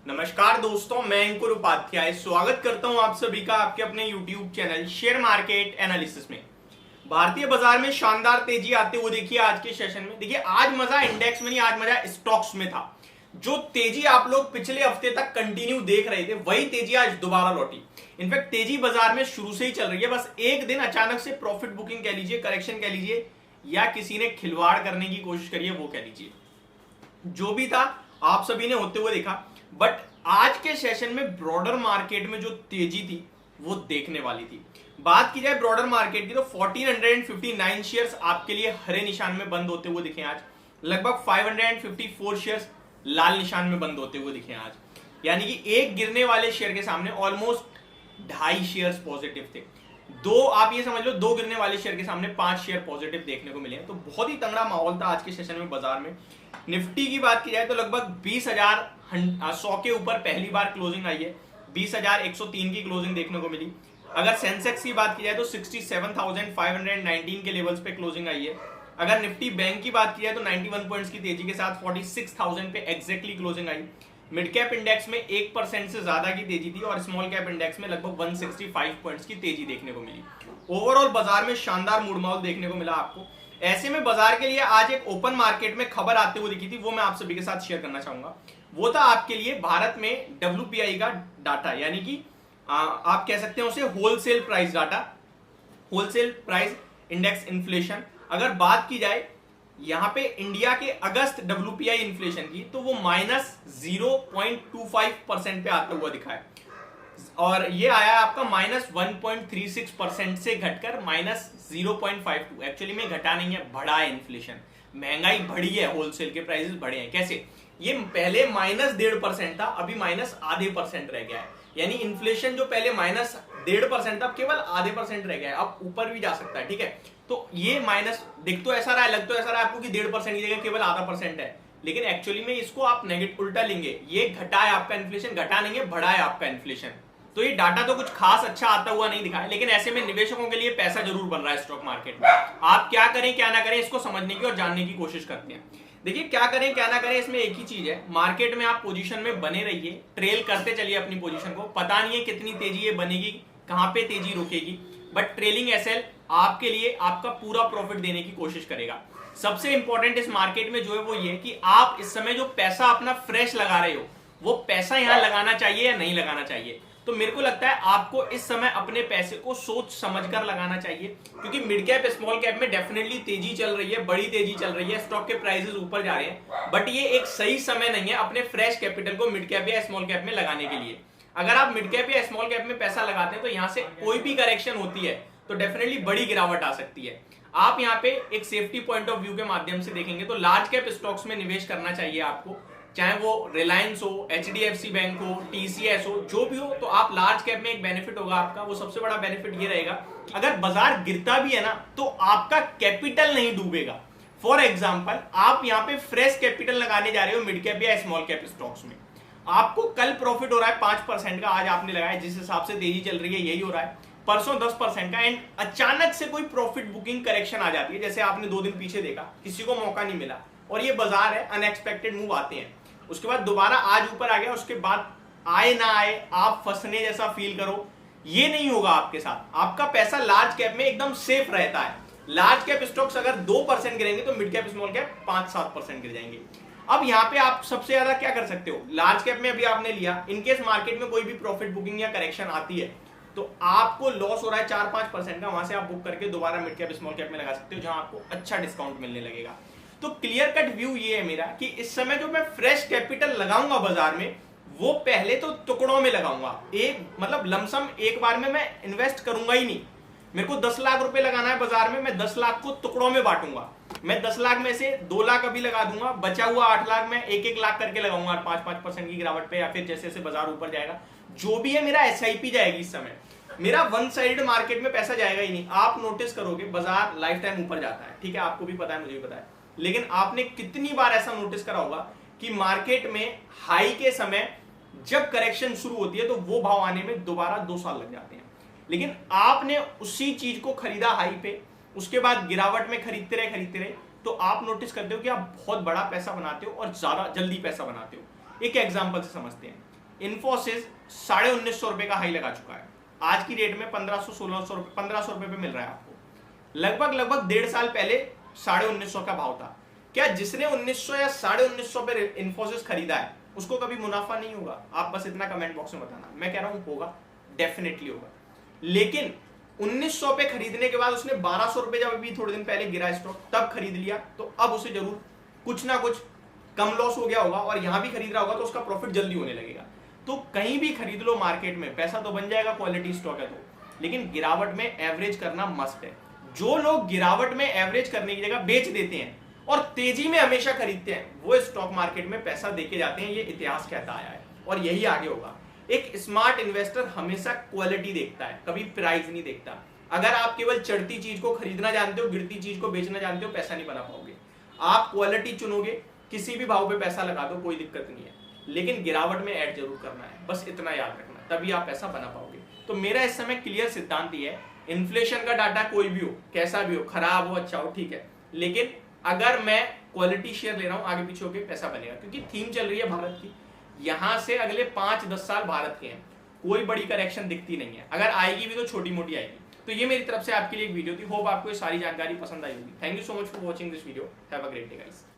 नमस्कार दोस्तों, मैं अंकुर उपाध्याय स्वागत करता हूं आप सभी का आपके अपने YouTube channel share market analysis में। भारतीय बाजार में शानदार तेजी आते हुए देखिए आज के सेशन में। देखिए आज मजा इंडेक्स में नहीं, आज मजा स्टॉक्स में था। जो तेजी आप लोग पिछले हफ्ते तक कंटिन्यू देख रहे थे वही तेजी आज दोबारा लौटी। इनफैक्ट तेजी बाजार में शुरू से ही चल रही है, बस एक दिन अचानक से प्रॉफिट बुकिंग कह लीजिए, करेक्शन कह लीजिए, या किसी ने खिलवाड़ करने की कोशिश करी है वो कह लीजिए, जो भी था आप सभी ने होते हुए देखा। बट आज के सेशन में ब्रॉडर मार्केट में जो तेजी थी वो देखने वाली थी। बात की जाए ब्रॉडर मार्केट की तो 1459 शेयर्स आपके लिए हरे निशान में बंद होते हुए दिखे आज। लगभग 554 शेयर्स लाल निशान में बंद होते हुए दिखे आज। यानी कि एक गिरने वाले शेयर के सामने ऑलमोस्ट 2.5 शेयर्स पॉजिटिव थे। दो आप ये समझ लो, दो गिरने वाले शेयर के सामने 5 शेयर पॉजिटिव देखने को मिले। तो बहुत ही तगड़ा माहौल था आज के सेशन में बाजार में। निफ्टी की बात की जाए तो लगभग 20,100 के ऊपर पहली बार क्लोजिंग आई है। 20,103 की क्लोजिंग देखने को मिली। अगर सेंसेक्स की बात की जाए तो 67,519 के लेवल्स पे क्लोजिंग आई है। अगर निफ्टी बैंक की बात की जाए तो 91 पॉइंट्स की तेजी के साथ 46,000 पे एग्जैक्टली क्लोजिंग आई। मिड कैप इंडेक्स में 1% से ज्यादा की तेजी थी और स्मॉल कैप इंडेक्स में लगभग 165 पॉइंट्स की तेजी देखने को मिली। ओवरऑल बाजार में शानदार मूड माहौल देखने को मिला आपको। ऐसे में बाजार के लिए आज एक ओपन मार्केट में खबर आते हुए दिखी थी, वो मैं आप सभी के साथ शेयर करना चाहूंगा। वो था आपके लिए भारत में WPI का डाटा, यानी कि आप कह सकते हैं उसे wholesale price data, wholesale price index inflation. अगर बात की जाए यहां पे इंडिया के अगस्त WPI इन्फ्लेशन की तो वो -0.25% पे आता हुआ दिखा है और ये आया आपका -1.36% से घटकर -0.52। एक्चुअली में घटा नहीं है, बढ़ा है इन्फ्लेशन। महंगाई बढ़ी है, होलसेल के प्राइसेस बढ़े हैं। कैसे? ये पहले -1.5% था, अभी -0.5% रह गया है। यानी इन्फ्लेशन जो पहले -1.5% था, अब केवल 0.5% रह गया है। अब ऊपर भी जा सकता है, ठीक है। तो ये माइनस दिख तो ऐसा रहा है, लग तो ऐसा रहा है आपको कि 1.5% की जगह केवल 0.5% है, लेकिन एक्चुअली में इसको आप नेगेटिव उल्टा लेंगे। ये घटा है आपका इन्फ्लेशन, घटा नहीं है, बढ़ा है आपका इन्फ्लेशन। तो ये डाटा तो कुछ खास अच्छा आता हुआ नहीं दिखा है, लेकिन ऐसे में निवेशकों के लिए पैसा जरूर बन रहा है स्टॉक मार्केट में। आप क्या करें क्या ना करें इसको समझने की और जानने की कोशिश करते हैं। देखिए क्या करें क्या ना करें, इसमें एक ही चीज है, मार्केट में आप पोजीशन में बने रहिए, ट्रेल करते चलिए अपनी पोजीशन को। पता नहीं है कितनी तेजी ये बनेगी, कहां पे तेजी रुकेगी, बट ट्रेलिंग एसएल आपके लिए आपका पूरा प्रॉफिट देने की कोशिश करेगा। सबसे इंपॉर्टेंट इस मार्केट में जो है वो ये कि आप इस समय जो पैसा अपना फ्रेश लगा रहे हो वो पैसा यहां लगाना चाहिए या नहीं लगाना चाहिए। तो मेरे को लगता है आपको इस समय अपने पैसे को सोच समझकर लगाना चाहिए, क्योंकि मिड कैप स्मॉल कैप में डेफिनेटली तेजी चल रही है, बड़ी तेजी चल रही है, स्टॉक के प्राइसेस ऊपर जा रहे हैं। बट ये एक सही समय नहीं है अपने फ्रेश कैपिटल को मिड कैप या स्मॉल कैप में लगाने के लिए। अगर आप मिड कैप या स्मॉल कैप में पैसा लगाते हैं तो यहां से कोई भी करेक्शन होती है तो डेफिनेटली बड़ी गिरावट आ सकती है। आप यहाँ पे एक सेफ्टी पॉइंट ऑफ व्यू के माध्यम से देखेंगे तो लार्ज कैप स्टॉक्स में निवेश करना चाहिए आपको, चाहे वो रिलायंस हो, HDFC बैंक हो, TCS हो, जो भी हो। तो आप लार्ज कैप में एक बेनिफिट होगा आपका, वो सबसे बड़ा बेनिफिट ये रहेगा कि अगर बाजार गिरता भी है ना तो आपका कैपिटल नहीं डूबेगा। फॉर एग्जाम्पल आप यहाँ पे फ्रेश कैपिटल लगाने जा रहे हो मिड कैप या स्मॉल कैप स्टॉक्स में, आपको कल प्रॉफिट हो रहा है 5% का, आज आपने लगाया, जिस हिसाब से तेजी चल रही है यही हो रहा है, परसों 10% का, एंड अचानक से कोई प्रॉफिट बुकिंग करेक्शन आ जाती है, जैसे आपने 2 दिन पीछे देखा, किसी को मौका नहीं मिला और ये बाजार है, अनएक्सपेक्टेड मूव आते हैं, उसके बाद दोबारा आज ऊपर आ गया, उसके बाद आए ना आए आप फंसने जैसा फील करो, ये नहीं होगा आपके साथ। आपका पैसा लार्ज कैप में एकदम सेफ रहता है। लार्ज कैप स्टॉक्स अगर 2% गिरेंगे तो मिड कैप स्मॉल कैप 5-7% गिर जाएंगे। अब यहाँ पे आप सबसे ज्यादा क्या कर सकते हो, लार्ज कैप में अभी आपने लिया, इनकेस मार्केट में कोई भी प्रॉफिट बुकिंग या करेक्शन आती है तो आपको लॉस हो रहा है 4-5% का, वहां से आप बुक करके दोबारा मिड कैप स्मॉल कैप में लगा सकते हो, जहां आपको अच्छा डिस्काउंट मिलने लगेगा। तो क्लियर कट व्यू ये है मेरा कि इस समय जो मैं फ्रेश कैपिटल लगाऊंगा बाजार में वो पहले तो टुकड़ों में लगाऊंगा। एक मतलब लमसम एक बार में मैं इन्वेस्ट करूंगा ही नहीं। मेरे को 10 लाख रुपए लगाना है बाजार में, मैं 10 लाख को टुकड़ों में बांटूंगा। मैं 10 लाख में से 2 लाख अभी लगा दूंगा, बचा हुआ 8 लाख में 1-1 लाख करके लगाऊंगा 5-5% की गिरावट पे, या फिर जैसे जैसे बाजार ऊपर जाएगा जो भी है मेरा SIP जाएगी। इस समय मेरा वन साइड मार्केट में पैसा जाएगा ही नहीं। आप नोटिस करोगे बाजार लाइफ टाइम ऊपर जाता है, ठीक है, आपको भी पता है, मुझे भी पता है, लेकिन आपने कितनी बार ऐसा नोटिस करा होगा कि मार्केट में हाई के समय जब करेक्शन शुरू होती है तो वो भाव आने में दोबारा 2 साल लग जाते हैं, लेकिन आपने उसी चीज को खरीदा हाई पे, उसके बाद गिरावट में खरीदते रहे, तो आप नोटिस करते हो कि आप बहुत बड़ा पैसा बनाते हो और ज्यादा जल्दी पैसा बनाते हो। एक एग्जांपल से समझते हैं। इन्फोसिस 1950 रुपए का हाई लगा चुका है, आज की डेट में 1500-1600 रुपए 1500 रुपए पे मिल रहा है आपको। लगभग 1.5 साल पहले 1950 का भाव था। क्या जिसने 1900 या 1950 पे इन्फोसिस खरीदा है उसको कभी मुनाफा नहीं होगा? आप बस इतना कमेंट बॉक्स में बताना। मैं कह रहा हूं होगा, डेफिनेटली होगा। लेकिन 1900 पे खरीदने के बाद उसने 1200 रुपए जब अभी थोड़े दिन पहले गिरा स्टॉक तब खरीद लिया, तो अब उसे जरूर कुछ ना कुछ कम लॉस हो गया होगा, और यहां भी खरीद रहा होगा तो उसका प्रॉफिट जल्दी होने लगेगा। तो कहीं भी खरीद लो मार्केट में, पैसा तो बन जाएगा, क्वालिटी स्टॉक है तो। लेकिन गिरावट में एवरेज करना मस्ट है। जो लोग गिरावट में एवरेज करने की जगह बेच देते हैं और तेजी में हमेशा खरीदते हैं, वो स्टॉक मार्केट में पैसा देके जाते हैं। ये इतिहास कहता आया है और यही आगे होगा। एक स्मार्ट इन्वेस्टर हमेशा क्वालिटी देखता है, कभी प्राइस नहीं देखता। अगर आप केवल चढ़ती चीज को खरीदना जानते हो, गिरती चीज को बेचना जानते हो, पैसा नहीं बना पाओगे। आप क्वालिटी चुनोगे, किसी भी भाव पे पैसा लगा दो, कोई दिक्कत नहीं है, लेकिन गिरावट में ऐड जरूर करना है, बस इतना याद रखना, तभी आप पैसा बना पाओगे। तो मेरा इस समय क्लियर सिद्धांत ये है, इन्फ्लेशन का डाटा कोई भी हो, कैसा भी हो, खराब हो, अच्छा हो, ठीक है, लेकिन अगर मैं क्वालिटी शेयर ले रहा हूं, आगे पीछे होके पैसा बनेगा। क्योंकि थीम चल रही है भारत की, यहां से अगले 5-10 साल भारत के हैं, कोई बड़ी करेक्शन दिखती नहीं है। अगर आएगी भी तो छोटी मोटी आएगी। तो ये मेरी तरफ से आपके लिए एक वीडियो थी। होप आपको ये सारी जानकारी पसंद आई होगी। Thank you so much for watching this video. Have a great day guys.